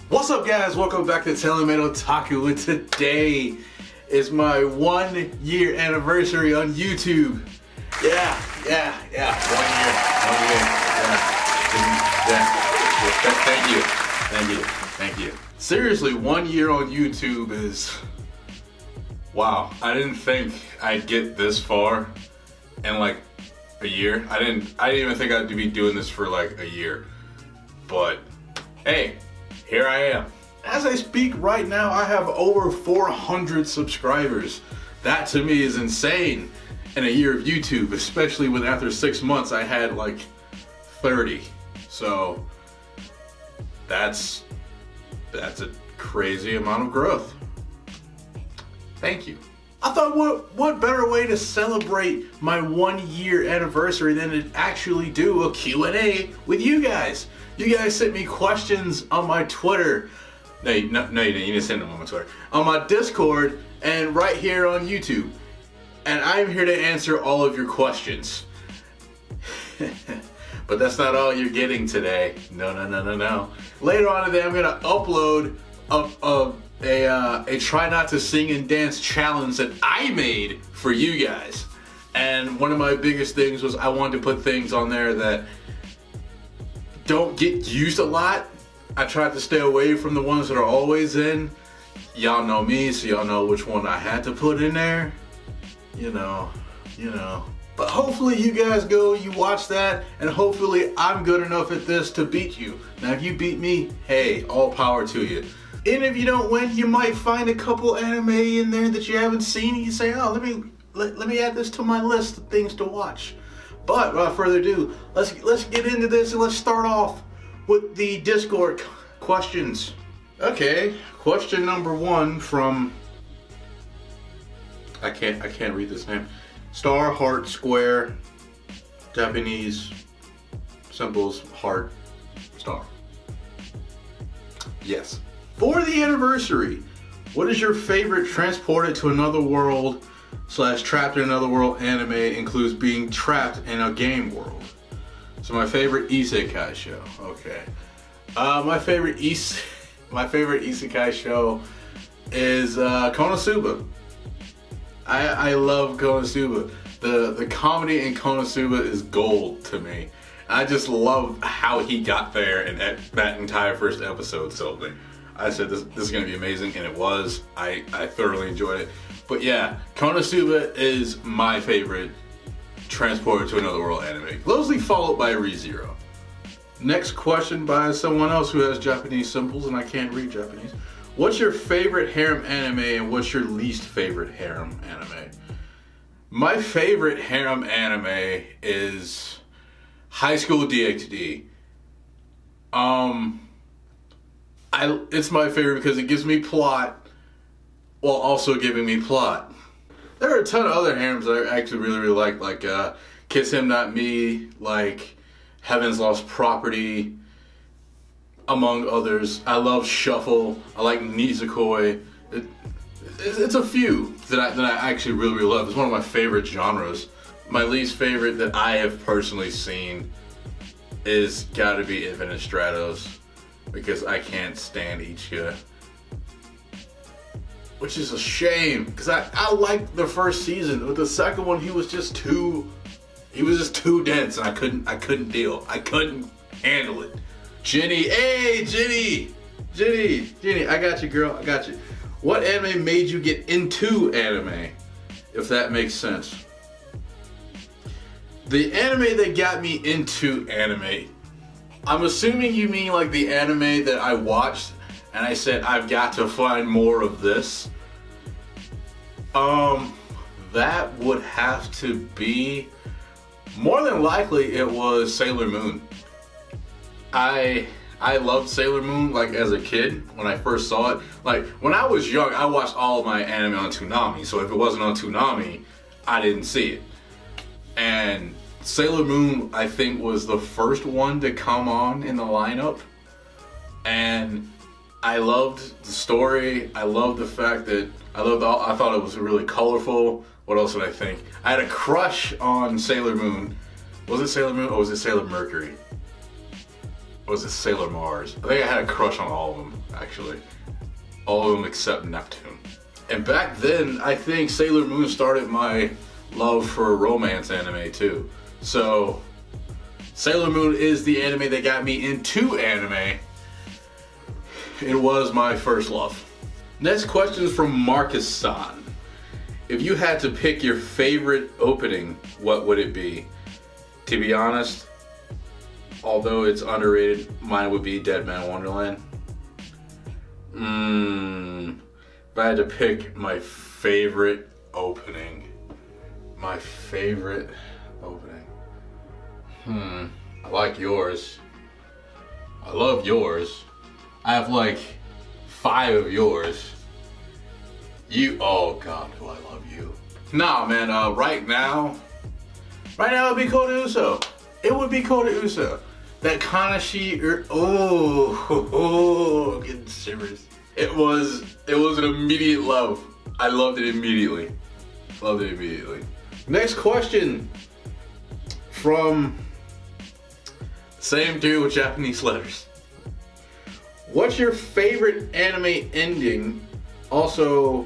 What's up, guys? Welcome back to TaylorMadeOtaku, and today is my 1 year anniversary on YouTube. Yeah, 1 year, 1 year, thank you. Seriously, 1 year on YouTube is, wow. I didn't think I'd get this far in like a year. I didn't even think I'd be doing this for like a year, but hey, here I am. As I speak right now, I have over 400 subscribers. That to me is insane in a year of YouTube, especially when after 6 months I had like 30. So that's a crazy amount of growth. Thank you. I thought what better way to celebrate my 1 year anniversary than to actually do a Q&A with you guys. You guys sent me questions on my Twitter. No, you didn't. You didn't send them on my Twitter. On my Discord and right here on YouTube. And I'm here to answer all of your questions. But that's not all you're getting today. No. Later on today, I'm gonna upload a try not to sing and dance challenge that I made for you guys. And one of my biggest things was I wanted to put things on there that don't get used a lot. I tried to stay away from the ones that are always in. Y'all know me, so y'all know which one I had to put in there. You know. But hopefully you guys go, you watch that, and hopefully I'm good enough at this to beat you. Now if you beat me, hey, all power to you. And if you don't win, you might find a couple anime in there that you haven't seen and you say, oh, let me add this to my list of things to watch. But without further ado, let's get into this and let's start off with the Discord questions. Okay, question number 1 from I can't read this name. Star, heart, square, Japanese symbols, heart, star. Yes. For the anniversary, what is your favorite transported to another world / trapped in another world anime includes being trapped in a game world? So my favorite isekai show. Okay. My favorite isekai show is Konosuba. I love Konosuba. The comedy in Konosuba is gold to me. I just love how he got there, and that entire first episode sold me. I said this is gonna be amazing, and it was. I thoroughly enjoyed it. But yeah, Konosuba is my favorite transported to another world anime. Closely followed by ReZero. Next question by someone else who has Japanese symbols, and I can't read Japanese. What's your favorite harem anime and what's your least favorite harem anime? My favorite harem anime is High School DxD. It's my favorite because it gives me plot while also giving me plot. There are a ton of other harems that I actually really like Kiss Him Not Me, like Heaven's Lost Property, among others. I love Shuffle. I like Nizukoi. It's a few that I actually really love. It's one of my favorite genres. My least favorite that I have personally seen is gotta be Infinite Stratos, because I can't stand Ichika. Which is a shame, because I liked the first season. With the second one, he was just too dense, and I couldn't deal. I couldn't handle it. Jenny, hey Jenny, I got you, girl, I got you. What anime made you get into anime, if that makes sense? The anime that got me into anime, I'm assuming you mean like the anime that I watched and I said, I've got to find more of this. That would have to be, more than likely it was Sailor Moon. I loved Sailor Moon like as a kid when I first saw it. Like when I was young, I watched all of my anime on Tsunami, so if it wasn't on Tsunami, I didn't see it. And Sailor Moon, I think, was the first one to come on in the lineup. And I loved the story. I loved the fact that I thought it was really colorful. What else did I think? I had a crush on Sailor Moon. Was it Sailor Moon or was it Sailor Mercury? was it Sailor Mars? I think I had a crush on all of them, actually. All of them except Neptune. And back then, I think Sailor Moon started my love for romance anime too. So, Sailor Moon is the anime that got me into anime. It was my first love. Next question is from Marcus San. If you had to pick your favorite opening, what would it be? To be honest, although it's underrated, mine would be Dead Man Wonderland. If I had to pick my favorite opening. I like yours. I love yours. I have like 5 of yours. Oh God, do I love you. Nah, man, right now it would be Kota Uso. It would be Kota Uso. That Kanashi, I'm getting shivers. It was an immediate love. I loved it immediately. Next question from same dude with Japanese letters. What's your favorite anime ending? Also,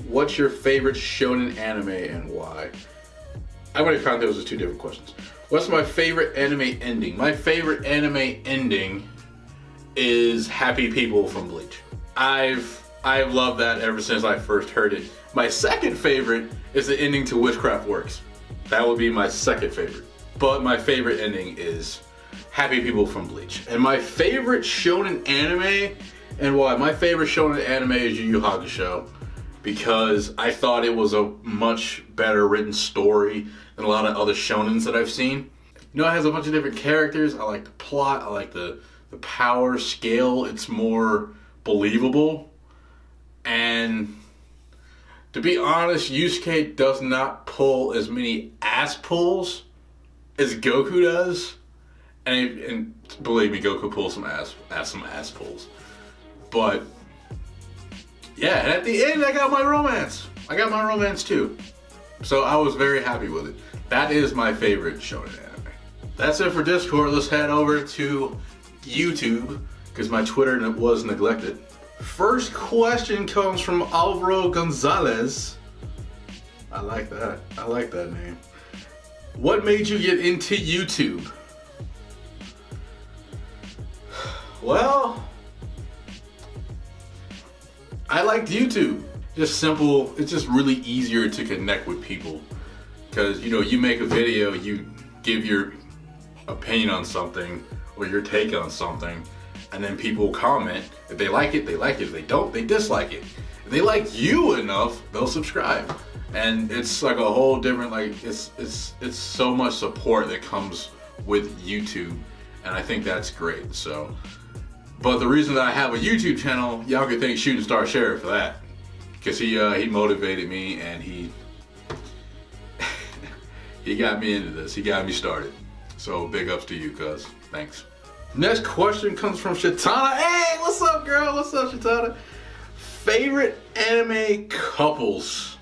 what's your favorite shonen anime and why? I'm gonna count those as 2 different questions. What's my favorite anime ending? My favorite anime ending is Happy People from Bleach. I've loved that ever since I first heard it. My second favorite is the ending to Witchcraft Works. That would be my second favorite. But my favorite ending is Happy People from Bleach. And my favorite shonen anime, and why? My favorite shonen anime is Yu Yu Hakusho, because I thought it was a much better written story than a lot of other shonens that I've seen. You know, it has a bunch of different characters. I like the plot. I like the power scale. It's more believable. And to be honest, Yusuke does not pull as many ass pulls as Goku does. And believe me, Goku pulls some ass pulls. But yeah, and at the end I got my romance. I got my romance too. So I was very happy with it. That is my favorite shonen anime. That's it for Discord. Let's head over to YouTube, because my Twitter was neglected. First question comes from Alvaro Gonzalez. I like that. I like that name. What made you get into YouTube? Well, I liked YouTube. Just simple. It's just really easier to connect with people. Because, you know, you make a video, you give your opinion on something or your take on something, and then people comment. If they like it, they like it. If they don't, they dislike it. If they like you enough, they'll subscribe. And it's like a whole different, like, it's so much support that comes with YouTube, and I think that's great. So, but the reason that I have a YouTube channel, y'all could thank Shooting Star Sheriff for that, because he motivated me, and he got me into this. He got me started. So big ups to you, cuz. Thanks. Next question comes from Shatana. Hey, what's up, girl? What's up, Shatana? Favorite anime couples.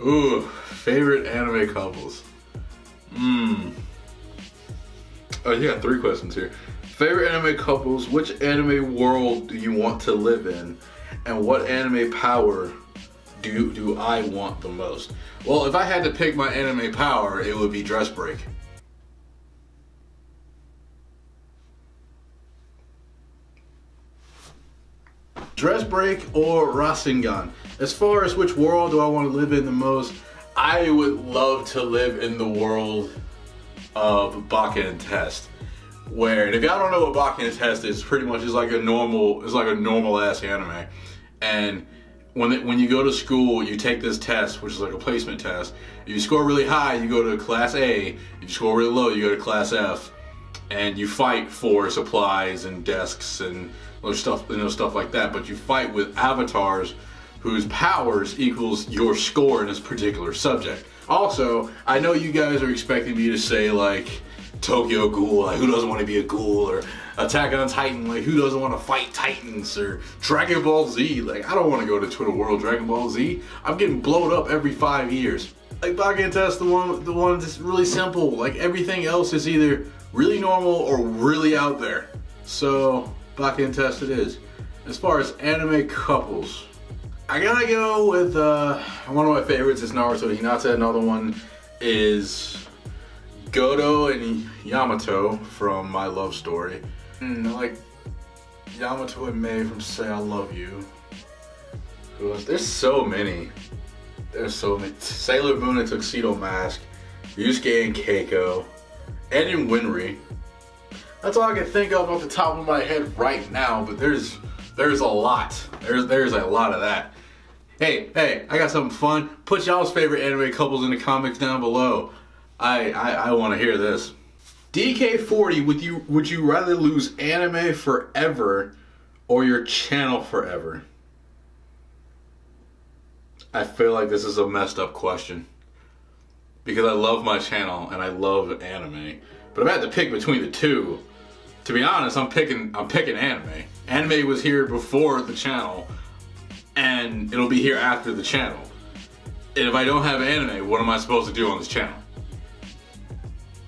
Ooh, favorite anime couples. Oh, you got 3 questions here. Favorite anime couples. Which anime world do you want to live in? And what anime power do I want the most? Well, if I had to pick my anime power, it would be Dress Break. Dress Break or Rasengan. As far as which world do I want to live in the most, I would love to live in the world of Bakken and Test. Where, and if y'all don't know what Bakken and Test is, pretty much it's like a normal ass anime. And when you go to school, you take this test, which is like a placement test. If you score really high, you go to class A. If you score really low, you go to class F. And you fight for supplies and desks and stuff like that. But you fight with avatars whose powers equals your score in this particular subject. Also, I know you guys are expecting me to say like Tokyo Ghoul, like who doesn't want to be a ghoul, or Attack on Titan, like who doesn't want to fight titans, or Dragon Ball Z, like I don't want to go to Twitter World Dragon Ball Z. I'm getting blown up every 5 years. Like Bakken Test, the one that's really simple. Like everything else is either really normal or really out there. So, back in test it is. As far as anime couples, I gotta go with one of my favorites is Naruto Hinata. Another one is Goto and Yamato from My Love Story. I like Yamato and Mei from Say I Love You. Who else? There's so many. There's so many. Sailor Moon and Tuxedo Mask, Yusuke and Keiko, and in Winry. That's all I can think of off the top of my head right now, but there's a lot. There's a lot of that. Hey, I got something fun. Put y'all's favorite anime couples in the comments down below. I want to hear this. DK40, would you rather lose anime forever or your channel forever? I feel like this is a messed up question because I love my channel and I love anime, but if I had to pick between the two, to be honest, I'm picking anime. Anime was here before the channel, and it'll be here after the channel. And if I don't have anime, what am I supposed to do on this channel?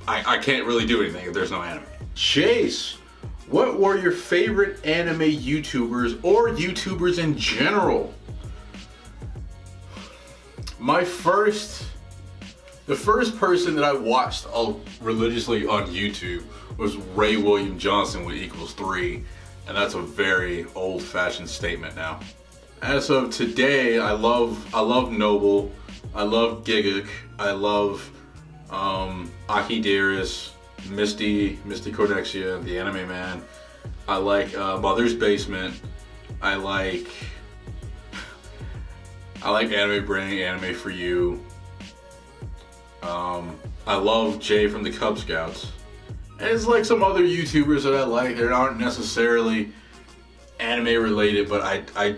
I can't really do anything if there's no anime. Chase, what were your favorite anime YouTubers or YouTubers in general? The first person that I watched religiously on YouTube was Ray William Johnson with =3, and that's a very old-fashioned statement now. As of today, I love Noble, I love Gigak, I love Aki Dearest, Misty Cordexia, the Anime Man. I like Mother's Basement. I like Anime Brain, Anime For You. I love Jay from the Cub Scouts. And it's like some other YouTubers that I like that aren't necessarily anime related, but I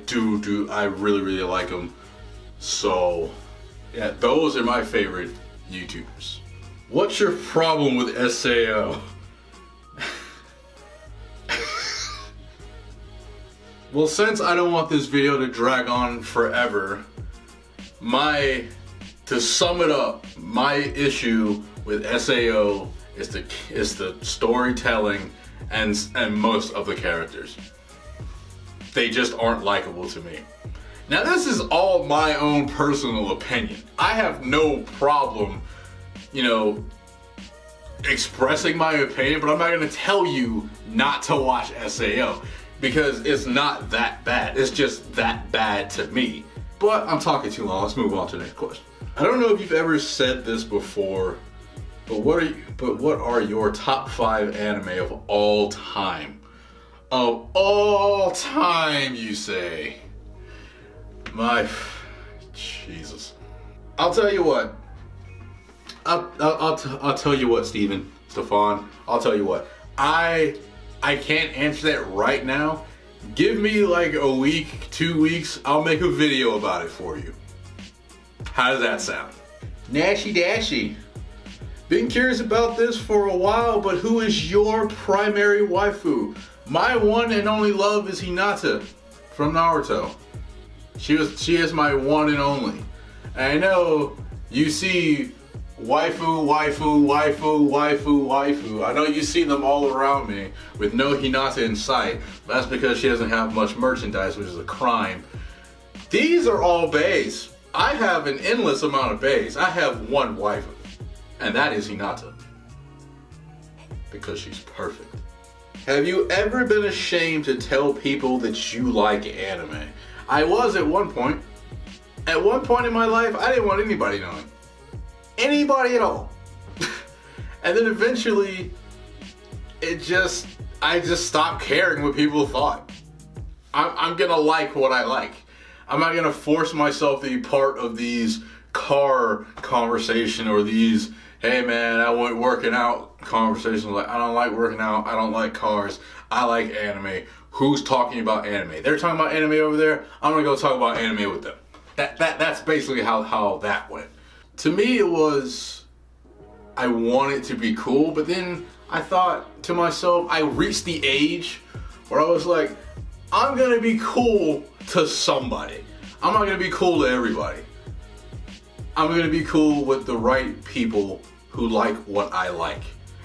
really like them. So yeah, those are my favorite YouTubers. What's your problem with SAO? Well, since I don't want this video to drag on forever, to sum it up, my issue with SAO is the storytelling and most of the characters. They just aren't likable to me. Now this is all my own personal opinion. I have no problem, expressing my opinion, but I'm not gonna tell you not to watch SAO because it's not that bad. It's just that bad to me. But I'm talking too long. Let's move on to the next question. I don't know if you've ever said this before, but what are your top 5 anime of all time? Of all time, you say? Jesus. I'll tell you what. I'll tell you what, Stefan. I'll tell you what. I can't answer that right now. Give me like a week, 2 weeks. I'll make a video about it for you. How does that sound? Nashy Dashy. Been curious about this for a while, but who is your primary waifu? My one and only love is Hinata from Naruto. She is my one and only. And I know you see waifu. I know you see them all around me with no Hinata in sight. That's because she doesn't have much merchandise, which is a crime. These are all baes. I have an endless amount of baes. I have one waifu, and that is Hinata. Because she's perfect. Have you ever been ashamed to tell people that you like anime? I was at one point. At one point in my life, I didn't want anybody knowing. Anybody at all. And then eventually, I just stopped caring what people thought. I'm gonna like what I like. I'm not gonna force myself to be part of these car conversation or these, hey man, I went working out conversations. Like, I don't like working out, I don't like cars, I like anime. Who's talking about anime? They're talking about anime over there, I'm gonna go talk about anime with them. That's basically how that went. To me it was, I want it to be cool, but then I thought to myself, I reached the age where I was like, I'm gonna be cool to somebody. I'm not gonna be cool to everybody. I'm gonna be cool with the right people who like what I like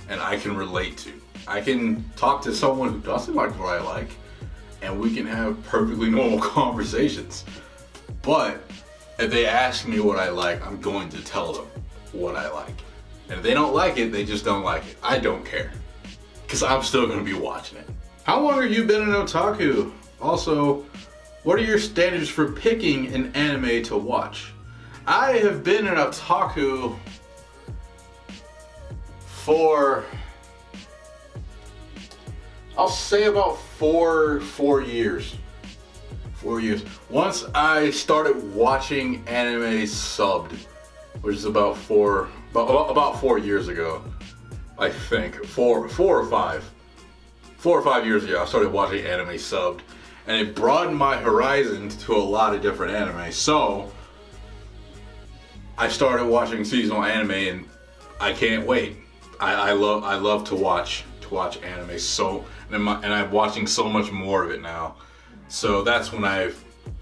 and I can relate to. I can talk to someone who doesn't like what I like, and we can have perfectly normal conversations. But if they ask me what I like, I'm going to tell them what I like. And if they don't like it, they just don't like it. I don't care, because I'm still going to be watching it. How long have you been an otaku? Also, what are your standards for picking an anime to watch? I have been an otaku for, I'll say about four years. 4 years. Once I started watching anime subbed, which is about 4 years ago, I think. 4 or 5 years ago, I started watching anime subbed, and it broadened my horizon to a lot of different anime. So I started watching seasonal anime, and I can't wait. I love to watch anime. So and I'm watching so much more of it now. So that's when I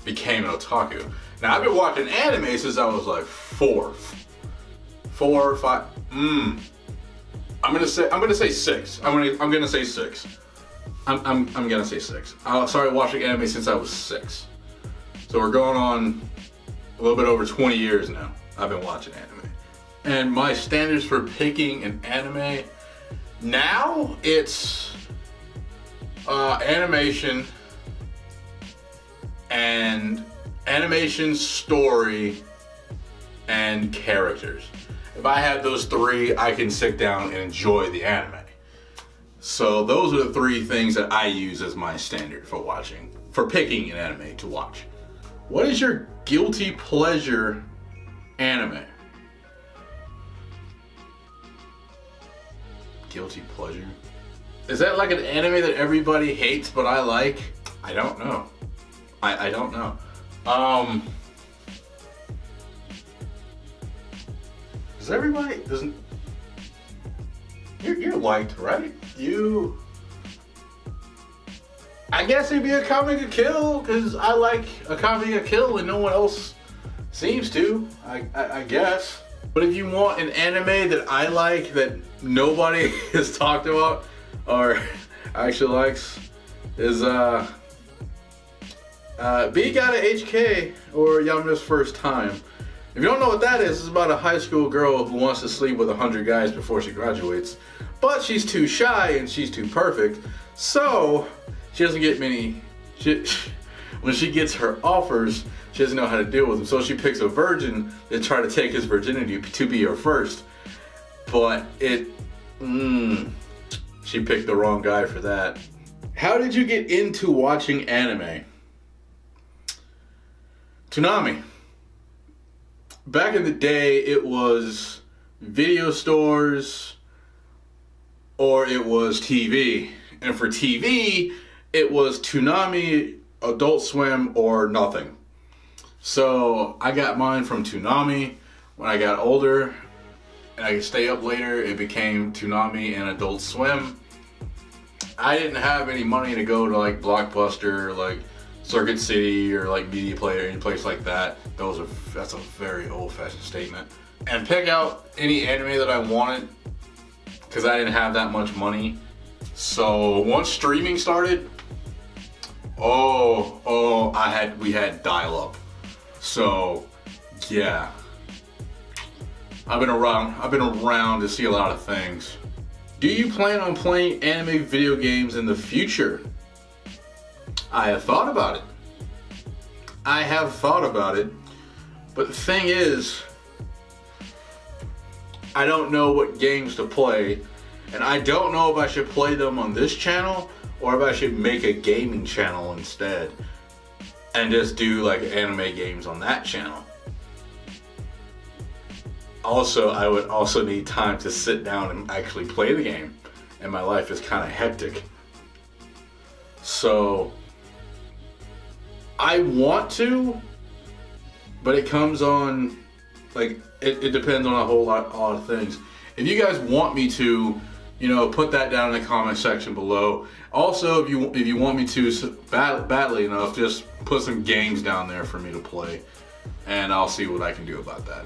became an otaku. Now I've been watching anime since I was like 4 or 5. I'm gonna say 6. I'm gonna say 6. I'm gonna say 6. I started watching anime since I was 6. So we're going on a little bit over 20 years now. I've been watching anime. And my standards for picking an anime, now it's animation, story, and characters. If I have those 3, I can sit down and enjoy the anime. So those are the 3 things that I use as my standard for picking an anime to watch. What is your guilty pleasure anime? Guilty pleasure? Is that like an anime that everybody hates but I like? I don't know. I don't know. Does everybody, you're liked, right? I guess it'd be a Akame Kill, because I like a Akame Kill and no one else seems to, I guess. But if you want an anime that I like that nobody has talked about or actually likes, is B Gotta HK, or Yama's First Time. If you don't know what that is, it's about a high school girl who wants to sleep with 100 guys before she graduates, but she's too shy and she's too perfect, so she doesn't get many. When she gets her offers, she doesn't know how to deal with them, so she picks a virgin to try to take his virginity to be her first. But she picked the wrong guy for that. How did you get into watching anime? Tsunami. Back in the day, it was video stores or it was TV. And for TV, it was Tsunami, Adult Swim, or nothing. So I got mine from Tsunami. When I got older and I could stay up later, it became Tsunami and Adult Swim. I didn't have any money to go to like Blockbuster, like Circuit City, or like Media Player, any place like that. That's a very old-fashioned statement. And pick out any anime that I wanted, because I didn't have that much money. So once streaming started, we had dial-up. So yeah, I've been around to see a lot of things. Do you plan on playing anime video games in the future? I have thought about it. But the thing is, I don't know what games to play, and I don't know if I should play them on this channel or if I should make a gaming channel instead and just do like anime games on that channel. Also, I would also need time to sit down and actually play the game, and my life is kind of hectic. So I want to, but it comes on, like, it depends on a whole lot of things. If you guys want me to, you know, put that down in the comment section below. Also, if you want me to badly enough, just put some games down there for me to play, and I'll see what I can do about that.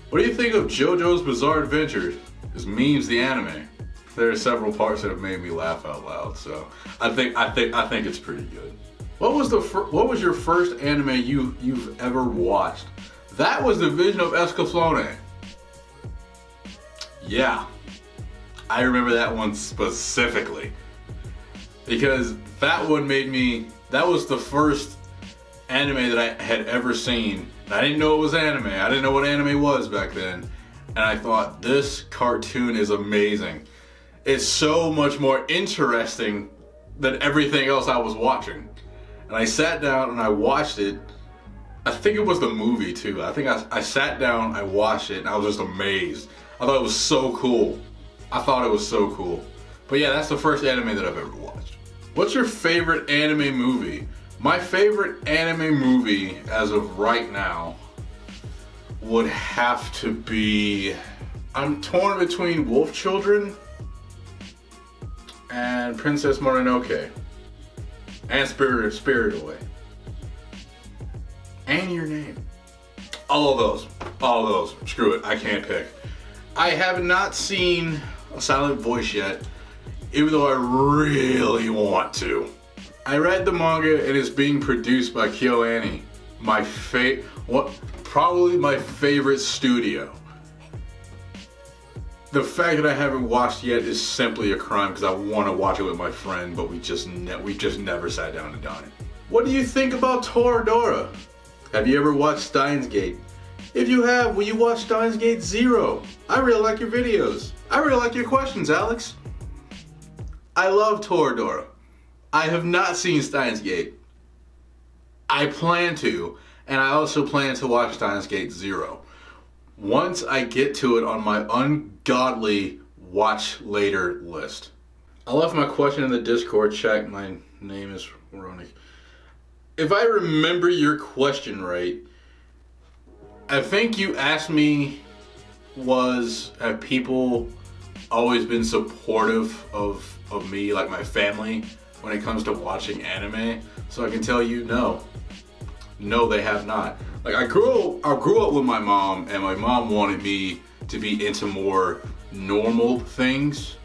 What do you think of JoJo's Bizarre Adventure? Is memes the anime? there are several parts that have made me laugh out loud. So I think it's pretty good. What was your first anime you've ever watched? That was the Vision of Escaflowne. Yeah, I remember that one specifically because that one made me. That was the first anime that I had ever seen. And I didn't know it was anime. I didn't know what anime was back then. And I thought, this cartoon is amazing. It's so much more interesting than everything else I was watching. And I sat down and I watched it. I think it was the movie too. I think I sat down, I watched it, and I was just amazed. I thought it was so cool. I thought it was so cool. But yeah, that's the first anime that I've ever watched. What's your favorite anime movie? My favorite anime movie as of right now would have to be, I'm torn between Wolf Children and Princess Mononoke and Spirited Away and Your Name. All of those. Screw it, I can't pick. I have not seen A Silent Voice yet, even though I really want to. I read the manga and it's being produced by KyoAni, probably my favorite studio. The fact that I haven't watched yet is simply a crime because I want to watch it with my friend, but we just never sat down and done it. What do you think about Toradora? Have you ever watched Steins Gate? If you have, will you watch Steins Gate 0? I really like your videos. I really like your questions, Alex. I love Toradora. I have not seen Steins Gate. I plan to, and I also plan to watch Steins Gate 0. Once I get to it on my ungodly watch later list. I left my question in the Discord chat. My name is Ronnie. If I remember your question right, I think you asked me have people always been supportive of me, like my family, when it comes to watching anime? So I can tell you no, they have not. Like I grew up with my mom, and my mom wanted me to be into more normal things.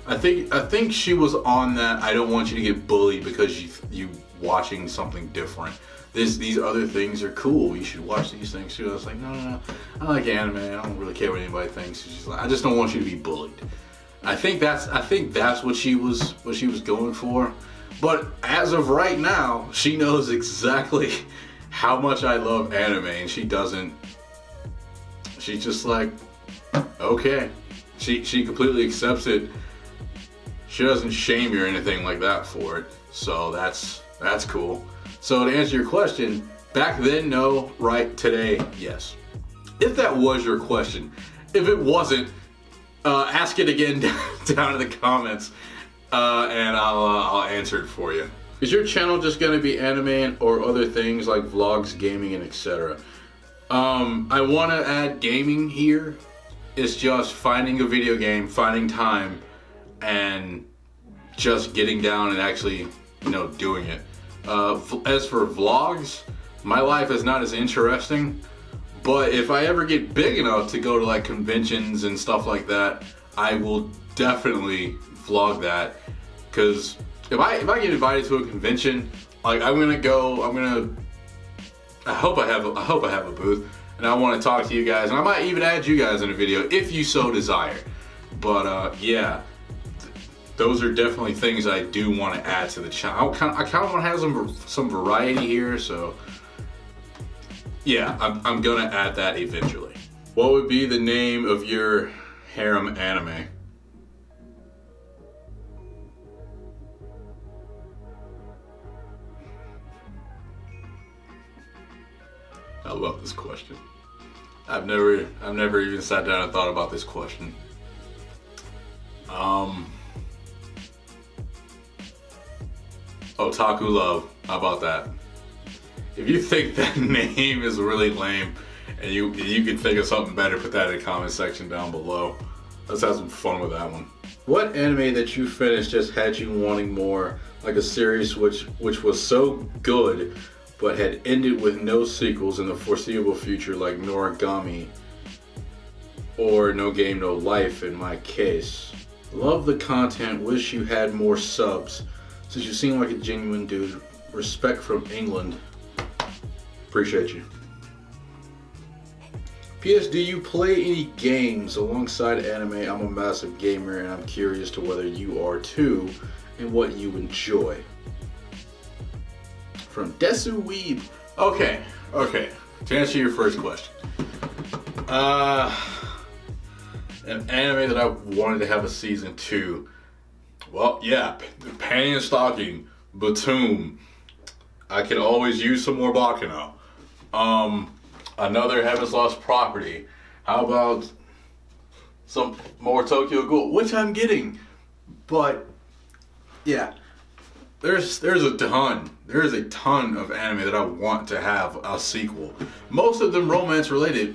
I think she was on that. I don't want you to get bullied because you watching something different. These other things are cool. You should watch these things too. I was like, no. I like anime. I don't really care what anybody thinks. She's like, I just don't want you to be bullied. I think that's what she was going for. But as of right now, she knows exactly how much I love anime, and she doesn't. She's just like, okay. She completely accepts it. She doesn't shame you or anything like that for it. So that's cool. So to answer your question, back then no, right today yes. If that was your question, if it wasn't, ask it again down in the comments, and I'll answer it for you. Is your channel just gonna be anime or other things like vlogs, gaming, and etc.? I want to add gaming here. It's just finding a video game, finding time, and just getting down and actually, doing it. As for vlogs, my life is not as interesting, but if I ever get big enough to go to like conventions and stuff like that, I will definitely vlog that. Because if I get invited to a convention, like I hope I have a booth, and I want to talk to you guys, and I might even add you guys in a video if you so desire. But yeah, those are definitely things I do want to add to the channel. I kind of want to have some variety here, so yeah, I'm gonna add that eventually. What would be the name of your harem anime? I love this question. I've never even sat down and thought about this question. Otaku Love, how about that? If you think that name is really lame and you can think of something better, put that in the comment section down below. Let's have some fun with that one. What anime that you finished just had you wanting more, like a series which was so good but had ended with no sequels in the foreseeable future, like Noragami or No Game No Life in my case? Love the content, wish you had more subs. Since you seem like a genuine dude. Respect from England. Appreciate you. P.S. Do you play any games alongside anime? I'm a massive gamer and I'm curious to whether you are too and what you enjoy. From Desu Weeb. Okay. To answer your first question. An anime that I wanted to have a season 2. Well, yeah, Panty and Stocking, Batum. I could always use some more Baccano. Another Heaven's Lost Property. How about some more Tokyo Ghoul, which I'm getting. But yeah, there's a ton. There is a ton of anime that I want to have a sequel. Most of them romance related.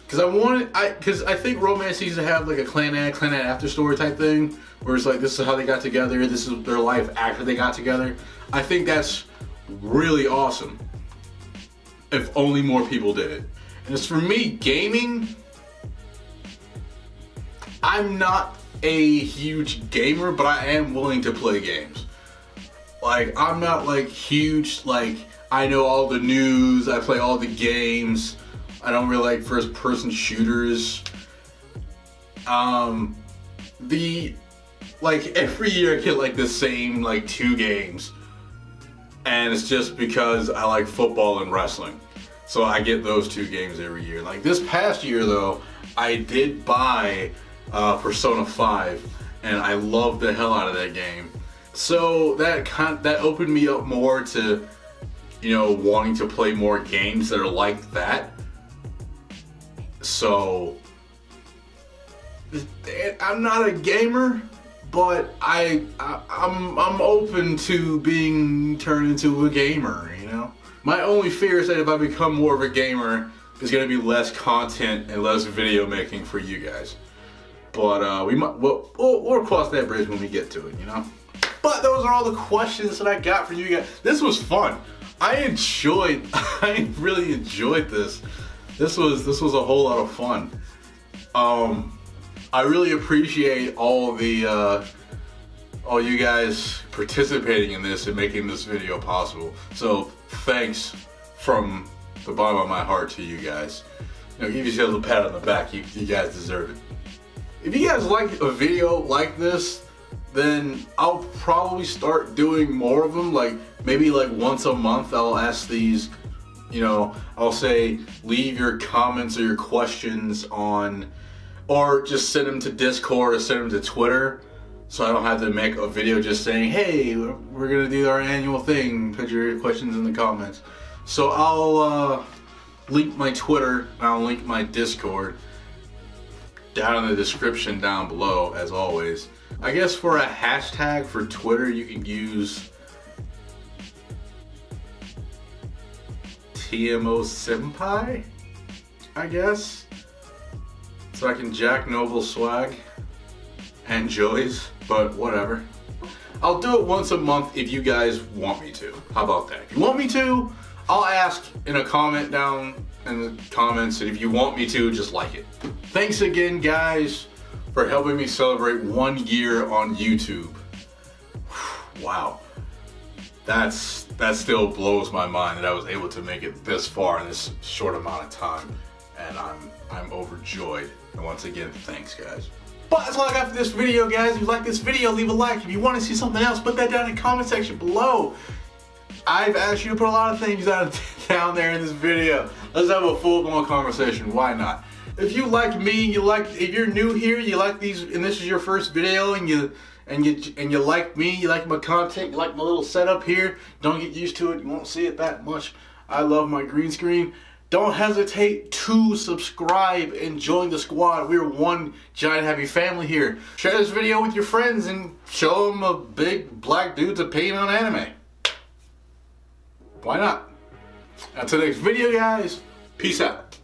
Because I think romance needs to have like a clan after story type thing, where it's like this is how they got together, this is their life after they got together. I think that's really awesome. If only more people did it. And as for me, gaming, I'm not a huge gamer, but I am willing to play games. Like, I'm not like huge, like I know all the news, I play all the games. I don't really like first person shooters. Like every year I get like the same like 2 games. And it's just because I like football and wrestling. So I get those 2 games every year. Like this past year though, I did buy Persona 5 and I loved the hell out of that game. So that opened me up more to, you know, wanting to play more games that are like that. So I'm not a gamer, but I'm open to being turned into a gamer, you know? My only fear is that if I become more of a gamer, there's gonna be less content and less video making for you guys. But we'll cross that bridge when we get to it, you know? But those are all the questions that I got for you guys. This was fun. I really enjoyed this. This was a whole lot of fun. I really appreciate all you guys participating in this and making this video possible. So thanks from the bottom of my heart to you guys. You know, give yourselves a pat on the back. You guys deserve it. If you guys like a video like this, then I'll probably start doing more of them. Like maybe like once a month I'll ask these. You know, I'll say leave your comments or your questions on, or just send them to Discord or send them to Twitter, so I don't have to make a video just saying, hey, we're gonna do our annual thing, put your questions in the comments. So I'll link my Twitter and I'll link my Discord down in the description down below, as always. I guess for a hashtag for Twitter, you can use TMO Senpai, I guess. So I can Jack Noble swag and Joey's, but whatever. I'll do it once a month if you guys want me to. How about that? If you want me to, I'll ask in a comment down in the comments, and if you want me to, just like it. Thanks again, guys, for helping me celebrate 1 year on YouTube. Wow. That still blows my mind that I was able to make it this far in this short amount of time, and I'm overjoyed. And once again, thanks, guys. But that's all I got for this video, guys. If you like this video, leave a like. If you want to see something else, put that down in the comment section below. I've asked you to put a lot of things down there in this video. Let's have a full-blown conversation. Why not? If you like me, if you're new here, you like these, and this is your first video, and you like me, you like my content, you like my little setup here, don't get used to it, you won't see it that much. I love my green screen. Don't hesitate to subscribe and join the squad. We're one giant happy family here. Share this video with your friends and show them a big black dude's opinion on anime. Why not? Until next video, guys. Peace out.